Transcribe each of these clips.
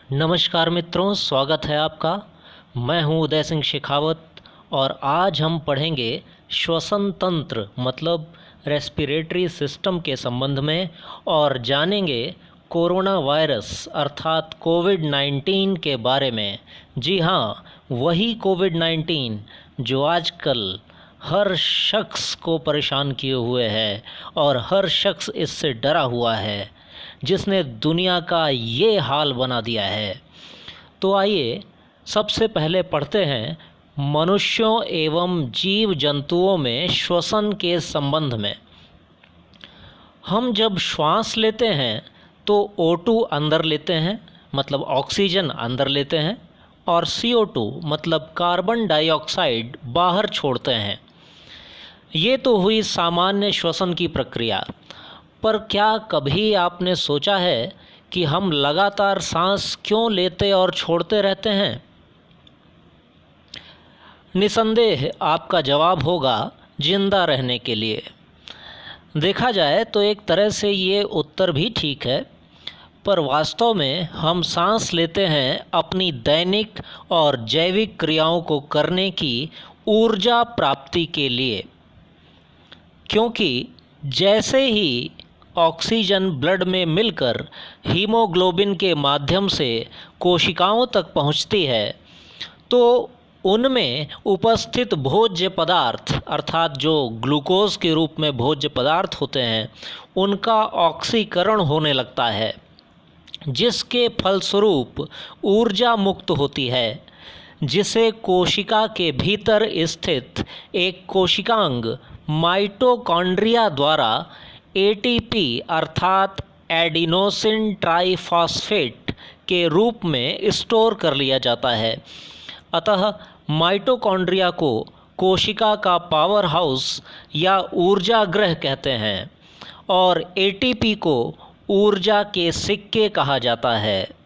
नमस्कार मित्रों, स्वागत है आपका। मैं हूं उदय सिंह शेखावत और आज हम पढ़ेंगे श्वसन तंत्र मतलब रेस्पिरेटरी सिस्टम के संबंध में और जानेंगे कोरोना वायरस अर्थात कोविड-19 के बारे में। जी हाँ, वही कोविड-19 जो आजकल हर शख्स को परेशान किए हुए है और हर शख्स इससे डरा हुआ है, जिसने दुनिया का ये हाल बना दिया है। तो आइए सबसे पहले पढ़ते हैं मनुष्यों एवं जीव जंतुओं में श्वसन के संबंध में। हम जब श्वास लेते हैं तो O2 अंदर लेते हैं मतलब ऑक्सीजन अंदर लेते हैं और CO2 मतलब कार्बन डाइऑक्साइड बाहर छोड़ते हैं। ये तो हुई सामान्य श्वसन की प्रक्रिया। पर क्या कभी आपने सोचा है कि हम लगातार सांस क्यों लेते और छोड़ते रहते हैं? निसंदेह आपका जवाब होगा जिंदा रहने के लिए। देखा जाए तो एक तरह से ये उत्तर भी ठीक है, पर वास्तव में हम सांस लेते हैं अपनी दैनिक और जैविक क्रियाओं को करने की ऊर्जा प्राप्ति के लिए, क्योंकि जैसे ही ऑक्सीजन ब्लड में मिलकर हीमोग्लोबिन के माध्यम से कोशिकाओं तक पहुंचती है तो उनमें उपस्थित भोज्य पदार्थ अर्थात जो ग्लूकोज के रूप में भोज्य पदार्थ होते हैं उनका ऑक्सीकरण होने लगता है, जिसके फलस्वरूप ऊर्जा मुक्त होती है, जिसे कोशिका के भीतर स्थित एक कोशिकांग माइटोकॉन्ड्रिया द्वारा ATP अर्थात एडिनोसिन ट्राइफॉस्फेट के रूप में स्टोर कर लिया जाता है। अतः माइटोकॉन्ड्रिया को कोशिका का पावर हाउस या ऊर्जा गृह कहते हैं और ATP को ऊर्जा के सिक्के कहा जाता है।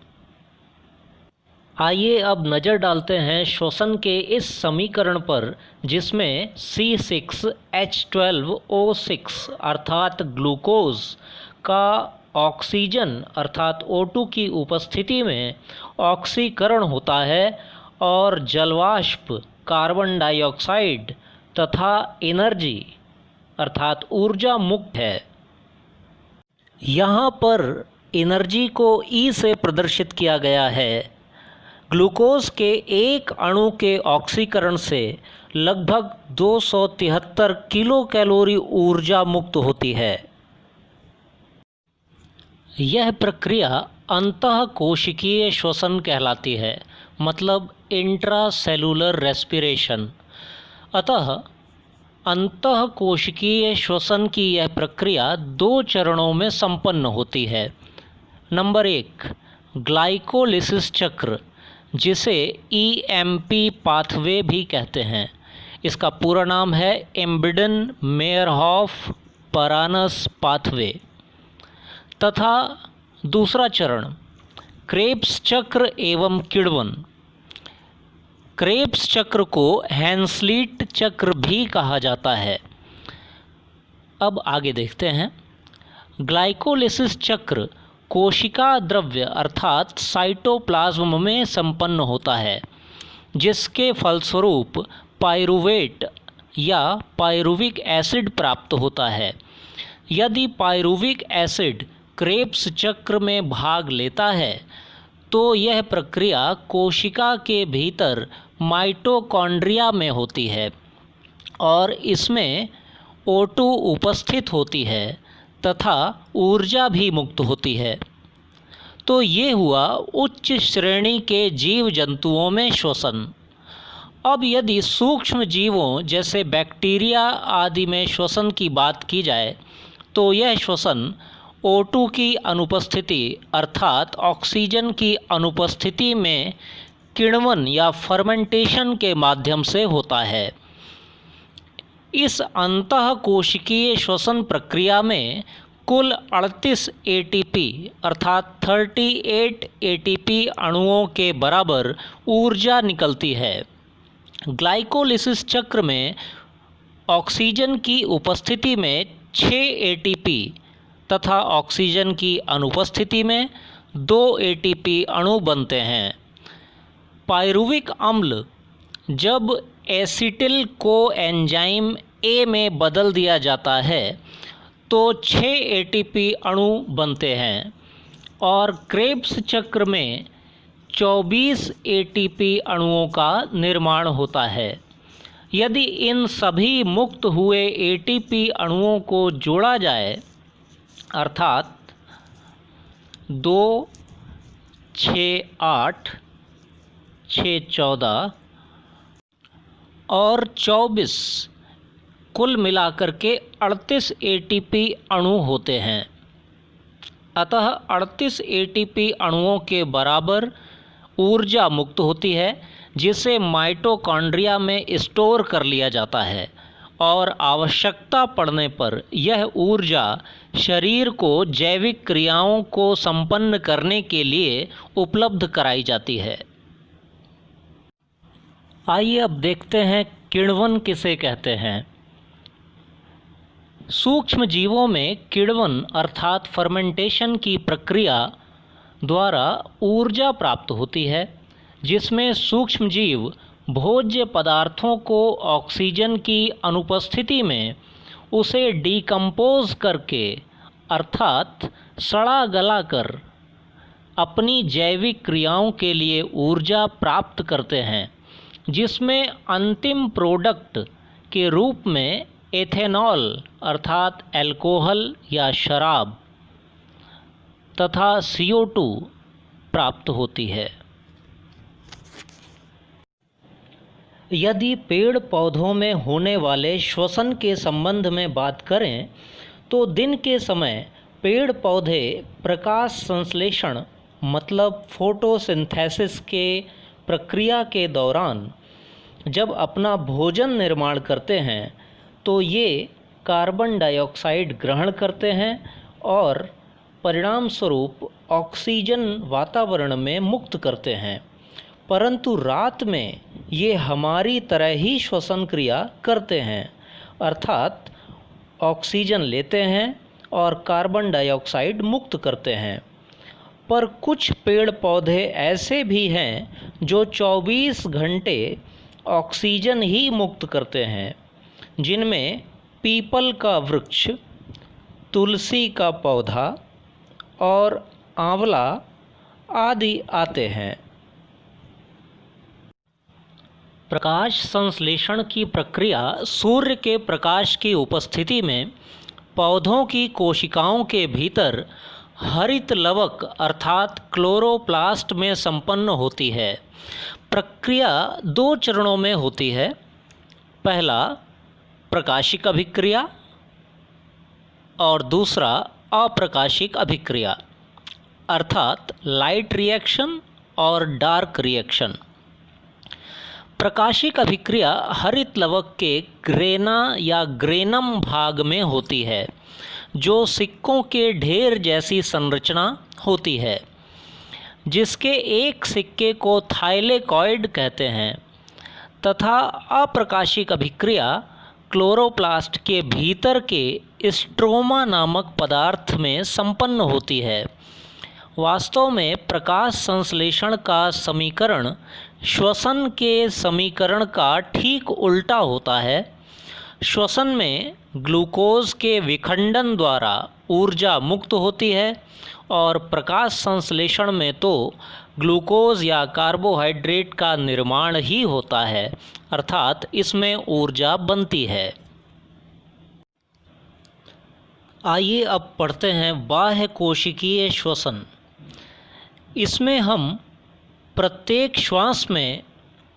आइए अब नज़र डालते हैं श्वसन के इस समीकरण पर, जिसमें C6H12O6 अर्थात ग्लूकोज का ऑक्सीजन अर्थात O2 की उपस्थिति में ऑक्सीकरण होता है और जलवाष्प कार्बन डाइऑक्साइड तथा एनर्जी अर्थात ऊर्जा मुक्त है। यहाँ पर एनर्जी को E से प्रदर्शित किया गया है। ग्लूकोज के एक अणु के ऑक्सीकरण से लगभग 273 किलो कैलोरी ऊर्जा मुक्त होती है। यह प्रक्रिया अंतःकोशिकीय श्वसन कहलाती है, मतलब इंट्रासेलुलर रेस्पिरेशन। अतः अंतःकोशिकीय श्वसन की यह प्रक्रिया 2 चरणों में संपन्न होती है। नंबर 1, ग्लाइकोलिसिस चक्र, जिसे EMP पाथवे भी कहते हैं। इसका पूरा नाम है एम्बिडन-मेयरहॉफ परानस पाथवे। तथा दूसरा चरण क्रेब्स चक्र एवं किण्वन। क्रेब्स चक्र को हैंसलीट चक्र भी कहा जाता है। अब आगे देखते हैं। ग्लाइकोलिसिस चक्र कोशिका द्रव्य अर्थात साइटोप्लाज्म में संपन्न होता है, जिसके फलस्वरूप पाइरूवेट या पाइरुविक एसिड प्राप्त होता है। यदि पाइरुविक एसिड क्रेब्स चक्र में भाग लेता है तो यह प्रक्रिया कोशिका के भीतर माइटोकॉन्ड्रिया में होती है और इसमें O2 उपस्थित होती है तथा ऊर्जा भी मुक्त होती है। तो ये हुआ उच्च श्रेणी के जीव जंतुओं में श्वसन। अब यदि सूक्ष्म जीवों जैसे बैक्टीरिया आदि में श्वसन की बात की जाए तो यह श्वसन O2 की अनुपस्थिति अर्थात ऑक्सीजन की अनुपस्थिति में किण्वन या फर्मेंटेशन के माध्यम से होता है। इस अंतःकोशिकीय श्वसन प्रक्रिया में कुल 38 ATP अर्थात 38 ATP अणुओं के बराबर ऊर्जा निकलती है। ग्लाइकोलिसिस चक्र में ऑक्सीजन की उपस्थिति में 6 ATP तथा ऑक्सीजन की अनुपस्थिति में 2 ATP अणु बनते हैं। पायरुविक अम्ल जब एसिटिल को एंजाइम A में बदल दिया जाता है तो 6 ATP अणु बनते हैं और क्रेब्स चक्र में 24 ATP अणुओं का निर्माण होता है। यदि इन सभी मुक्त हुए ATP अणुओं को जोड़ा जाए अर्थात 2, 6, 8, 6, 14 और 24 कुल मिलाकर के 38 ATP अणु होते हैं। अतः 38 ATP अणुओं के बराबर ऊर्जा मुक्त होती है जिसे माइटोकॉन्ड्रिया में स्टोर कर लिया जाता है और आवश्यकता पड़ने पर यह ऊर्जा शरीर को जैविक क्रियाओं को संपन्न करने के लिए उपलब्ध कराई जाती है। आइए अब देखते हैं किण्वन किसे कहते हैं। सूक्ष्म जीवों में किण्वन अर्थात फर्मेंटेशन की प्रक्रिया द्वारा ऊर्जा प्राप्त होती है, जिसमें सूक्ष्म जीव भोज्य पदार्थों को ऑक्सीजन की अनुपस्थिति में उसे डिकम्पोज करके अर्थात सड़ा गला कर अपनी जैविक क्रियाओं के लिए ऊर्जा प्राप्त करते हैं, जिसमें अंतिम प्रोडक्ट के रूप में एथेनॉल अर्थात अल्कोहल या शराब तथा CO2 प्राप्त होती है। यदि पेड़ पौधों में होने वाले श्वसन के संबंध में बात करें तो दिन के समय पेड़ पौधे प्रकाश संश्लेषण मतलब फोटोसिंथेसिस के प्रक्रिया के दौरान जब अपना भोजन निर्माण करते हैं तो ये कार्बन डाइऑक्साइड ग्रहण करते हैं और परिणाम स्वरूप ऑक्सीजन वातावरण में मुक्त करते हैं, परंतु रात में ये हमारी तरह ही श्वसन क्रिया करते हैं अर्थात ऑक्सीजन लेते हैं और कार्बन डाइऑक्साइड मुक्त करते हैं। पर कुछ पेड़ पौधे ऐसे भी हैं जो 24 घंटे ऑक्सीजन ही मुक्त करते हैं, जिनमें पीपल का वृक्ष, तुलसी का पौधा और आंवला आदि आते हैं। प्रकाश संश्लेषण की प्रक्रिया सूर्य के प्रकाश की उपस्थिति में पौधों की कोशिकाओं के भीतर हरित लवक अर्थात क्लोरोप्लास्ट में संपन्न होती है। प्रक्रिया 2 चरणों में होती है। पहला प्रकाशिक अभिक्रिया और दूसरा अप्रकाशिक अभिक्रिया अर्थात लाइट रिएक्शन और डार्क रिएक्शन। प्रकाशिक अभिक्रिया हरित लवक के ग्रेना या ग्रेनम भाग में होती है, जो सिक्कों के ढेर जैसी संरचना होती है, जिसके एक सिक्के को थाइलेकॉइड कहते हैं, तथा अप्रकाशिक अभिक्रिया क्लोरोप्लास्ट के भीतर के स्ट्रोमा नामक पदार्थ में संपन्न होती है। वास्तव में प्रकाश संश्लेषण का समीकरण श्वसन के समीकरण का ठीक उल्टा होता है। श्वसन में ग्लूकोज के विखंडन द्वारा ऊर्जा मुक्त होती है और प्रकाश संश्लेषण में तो ग्लूकोज या कार्बोहाइड्रेट का निर्माण ही होता है, अर्थात इसमें ऊर्जा बनती है। आइए अब पढ़ते हैं बाह्य कोशिकीय श्वसन। इसमें हम प्रत्येक श्वास में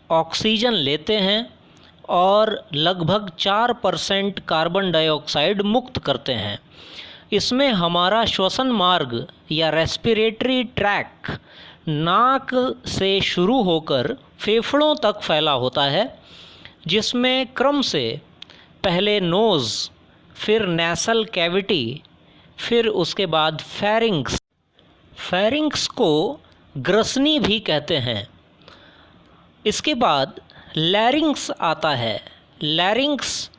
ऑक्सीजन लेते हैं और लगभग 4% कार्बन डाइऑक्साइड मुक्त करते हैं। इसमें हमारा श्वसन मार्ग या रेस्पिरेटरी ट्रैक नाक से शुरू होकर फेफड़ों तक फैला होता है, जिसमें क्रम से पहले नोज़, फिर नेसल कैविटी, फिर उसके बाद फेरिंक्स। फेरिंक्स को ग्रसनी भी कहते हैं। इसके बाद लैरिंक्स आता है। लैरिंक्स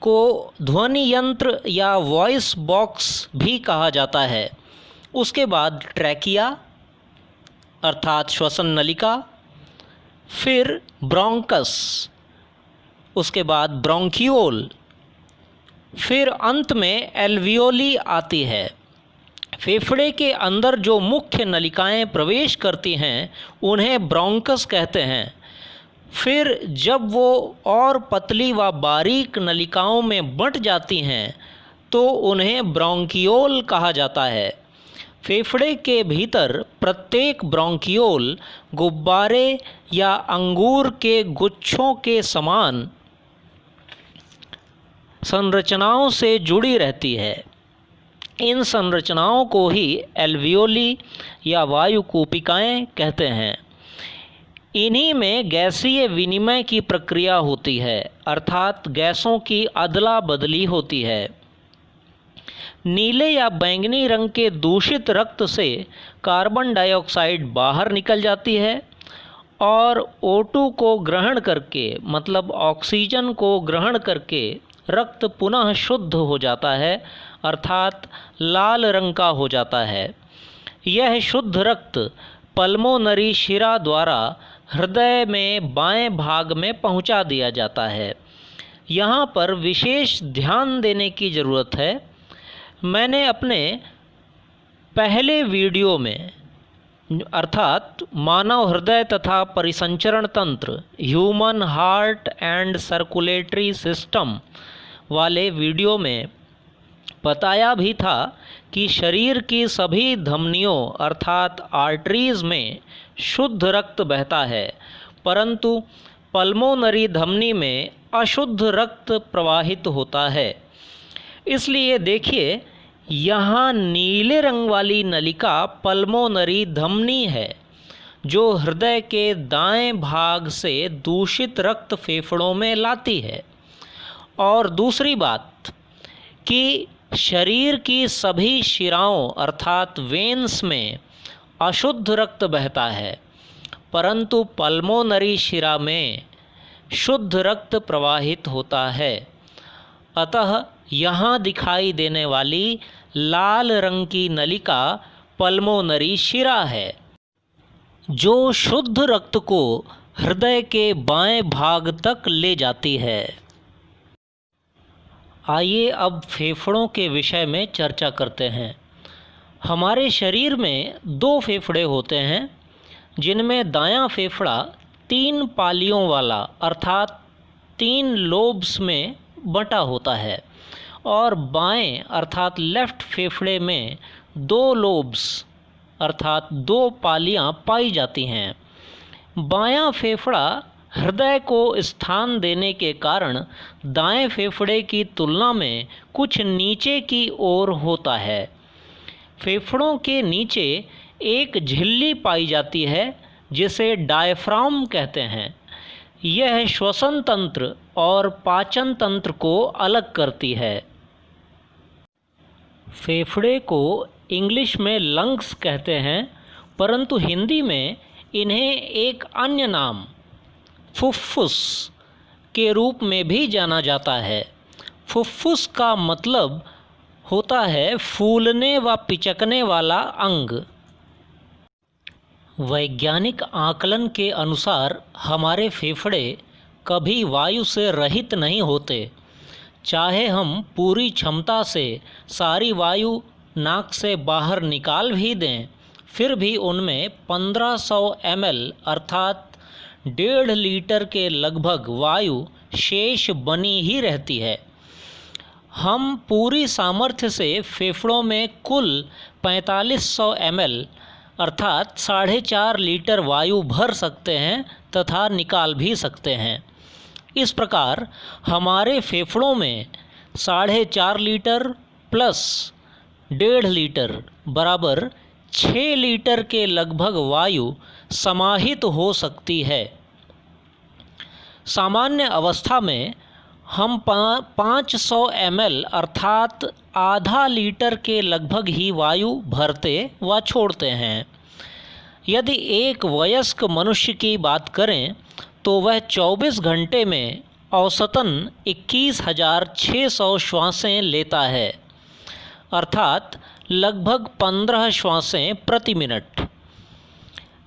को ध्वनि यंत्र या वॉइस बॉक्स भी कहा जाता है। उसके बाद ट्रैकिया अर्थात श्वसन नलिका, फिर ब्रोंकस, उसके बाद ब्रोंकियोल, फिर अंत में एल्वियोली आती है। फेफड़े के अंदर जो मुख्य नलिकाएं प्रवेश करती हैं उन्हें ब्रोंकस कहते हैं। फिर जब वो और पतली व बारीक नलिकाओं में बंट जाती हैं तो उन्हें ब्रोंकियोल कहा जाता है। फेफड़े के भीतर प्रत्येक ब्रोंकियोल गुब्बारे या अंगूर के गुच्छों के समान संरचनाओं से जुड़ी रहती है। इन संरचनाओं को ही एल्वियोली या वायुकूपिकाएं कहते हैं। इन्हीं में गैसीय विनिमय की प्रक्रिया होती है, अर्थात गैसों की अदला बदली होती है। नीले या बैंगनी रंग के दूषित रक्त से कार्बन डाइऑक्साइड बाहर निकल जाती है और O2 को ग्रहण करके, मतलब ऑक्सीजन को ग्रहण करके रक्त पुनः शुद्ध हो जाता है, अर्थात लाल रंग का हो जाता है। यह शुद्ध रक्त पल्मोनरी शिरा द्वारा हृदय में बाएं भाग में पहुंचा दिया जाता है। यहाँ पर विशेष ध्यान देने की ज़रूरत है। मैंने अपने पहले वीडियो में, अर्थात मानव हृदय तथा परिसंचरण तंत्र, human heart and circulatory system वाले वीडियो में बताया भी था कि शरीर की सभी धमनियों अर्थात आर्टरीज़ में शुद्ध रक्त बहता है, परंतु पल्मोनरी धमनी में अशुद्ध रक्त प्रवाहित होता है। इसलिए देखिए, यहाँ नीले रंग वाली नलिका पल्मोनरी धमनी है जो हृदय के दाएं भाग से दूषित रक्त फेफड़ों में लाती है। और दूसरी बात कि शरीर की सभी शिराओं अर्थात वेन्स में अशुद्ध रक्त बहता है, परंतु पल्मोनरी शिरा में शुद्ध रक्त प्रवाहित होता है। अतः यहाँ दिखाई देने वाली लाल रंग की नलिका पल्मोनरी शिरा है जो शुद्ध रक्त को हृदय के बाएं भाग तक ले जाती है। आइए अब फेफड़ों के विषय में चर्चा करते हैं। हमारे शरीर में 2 फेफड़े होते हैं, जिनमें दायां फेफड़ा 3 पालियों वाला अर्थात 3 लोब्स में बंटा होता है और बाएं अर्थात लेफ्ट फेफड़े में 2 लोब्स अर्थात 2 पालियां पाई जाती हैं। बायां फेफड़ा हृदय को स्थान देने के कारण दाएं फेफड़े की तुलना में कुछ नीचे की ओर होता है। फेफड़ों के नीचे एक झिल्ली पाई जाती है जिसे डायफ्राम कहते हैं। यह श्वसन तंत्र और पाचन तंत्र को अलग करती है। फेफड़े को इंग्लिश में लंग्स कहते हैं, परंतु हिंदी में इन्हें एक अन्य नाम फुफ्फुस के रूप में भी जाना जाता है। फुफ्फुस का मतलब होता है फूलने व पिचकने वाला अंग। वैज्ञानिक आकलन के अनुसार हमारे फेफड़े कभी वायु से रहित नहीं होते। चाहे हम पूरी क्षमता से सारी वायु नाक से बाहर निकाल भी दें, फिर भी उनमें 1500 ml अर्थात 1.5 लीटर के लगभग वायु शेष बनी ही रहती है। हम पूरी सामर्थ्य से फेफड़ों में कुल 4500 ml अर्थात 4.5 लीटर वायु भर सकते हैं तथा निकाल भी सकते हैं। इस प्रकार हमारे फेफड़ों में 4.5 लीटर प्लस 1.5 लीटर बराबर 6 लीटर के लगभग वायु समाहित हो सकती है। सामान्य अवस्था में हम 500 ml अर्थात आधा लीटर के लगभग ही वायु भरते व छोड़ते हैं। यदि एक वयस्क मनुष्य की बात करें तो वह 24 घंटे में औसतन 21,600 श्वासें लेता है, अर्थात लगभग 15 श्वासें प्रति मिनट,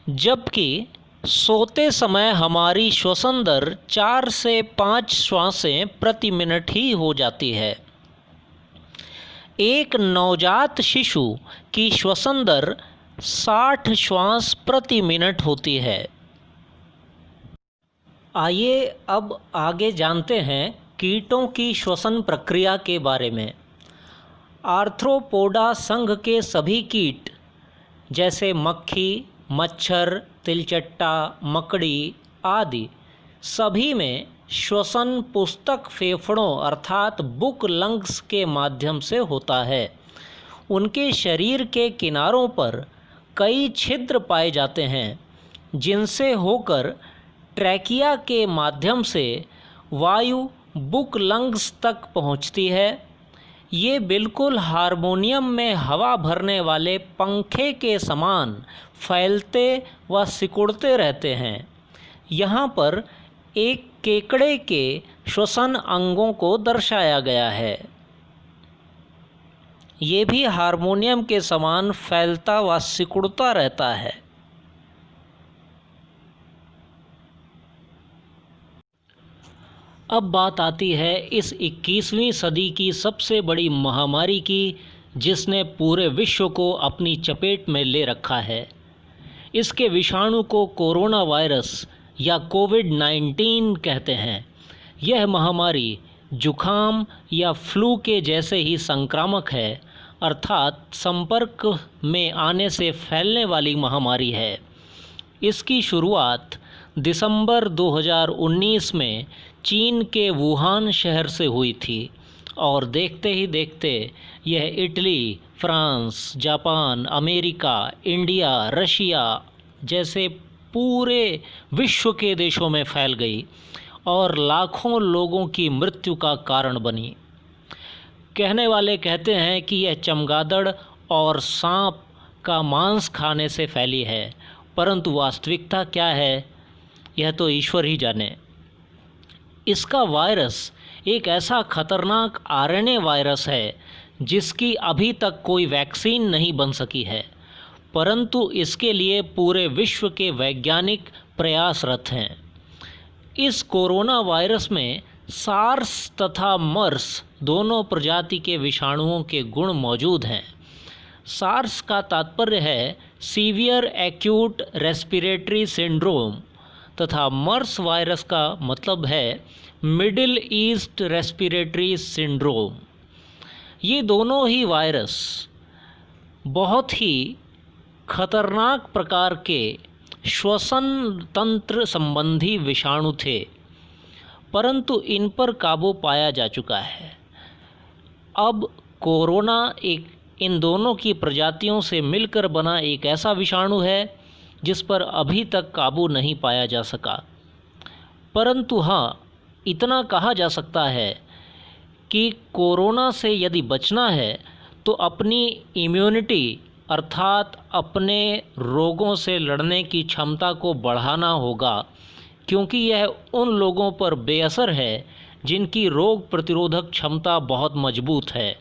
जबकि सोते समय हमारी श्वसन दर 4 से 5 श्वासें प्रति मिनट ही हो जाती है। एक नवजात शिशु की श्वसन दर 60 श्वास प्रति मिनट होती है। आइए अब आगे जानते हैं कीटों की श्वसन प्रक्रिया के बारे में। आर्थ्रोपोडा संघ के सभी कीट जैसे मक्खी, मच्छर, तिलचट्टा, मकड़ी आदि सभी में श्वसन पुस्तक फेफड़ों अर्थात बुक लंग्स के माध्यम से होता है। उनके शरीर के किनारों पर कई छिद्र पाए जाते हैं जिनसे होकर ट्रैकिया के माध्यम से वायु बुक लंग्स तक पहुंचती है। ये बिल्कुल हारमोनियम में हवा भरने वाले पंखे के समान फैलते व सिकुड़ते रहते हैं। यहाँ पर एक केकड़े के श्वसन अंगों को दर्शाया गया है। ये भी हारमोनियम के समान फैलता व सिकुड़ता रहता है। अब बात आती है इस 21वीं सदी की सबसे बड़ी महामारी की, जिसने पूरे विश्व को अपनी चपेट में ले रखा है। इसके विषाणु को कोरोना वायरस या कोविड-19 कहते हैं। यह महामारी जुखाम या फ्लू के जैसे ही संक्रामक है, अर्थात संपर्क में आने से फैलने वाली महामारी है। इसकी शुरुआत दिसंबर 2019 में चीन के वुहान शहर से हुई थी और देखते ही देखते यह Italy, France, Japan, America, India, Russia जैसे पूरे विश्व के देशों में फैल गई और लाखों लोगों की मृत्यु का कारण बनी। कहने वाले कहते हैं कि यह चमगादड़ और सांप का मांस खाने से फैली है, परंतु वास्तविकता क्या है यह तो ईश्वर ही जाने। इसका वायरस एक ऐसा खतरनाक आरएनए वायरस है जिसकी अभी तक कोई वैक्सीन नहीं बन सकी है, परंतु इसके लिए पूरे विश्व के वैज्ञानिक प्रयासरत हैं। इस कोरोना वायरस में सार्स तथा मर्स दोनों प्रजाति के विषाणुओं के गुण मौजूद हैं। सार्स का तात्पर्य है सीवियर एक्यूट रेस्पिरेटरी सिंड्रोम तथा मर्स वायरस का मतलब है मिडिल ईस्ट रेस्पिरेटरी सिंड्रोम। ये दोनों ही वायरस बहुत ही खतरनाक प्रकार के श्वसन तंत्र संबंधी विषाणु थे, परंतु इन पर काबू पाया जा चुका है। अब कोरोना इन दोनों की प्रजातियों से मिलकर बना एक ऐसा विषाणु है जिस पर अभी तक काबू नहीं पाया जा सका। परंतु हाँ, इतना कहा जा सकता है कि कोरोना से यदि बचना है तो अपनी इम्यूनिटी अर्थात अपने रोगों से लड़ने की क्षमता को बढ़ाना होगा, क्योंकि यह उन लोगों पर बेअसर है जिनकी रोग प्रतिरोधक क्षमता बहुत मजबूत है।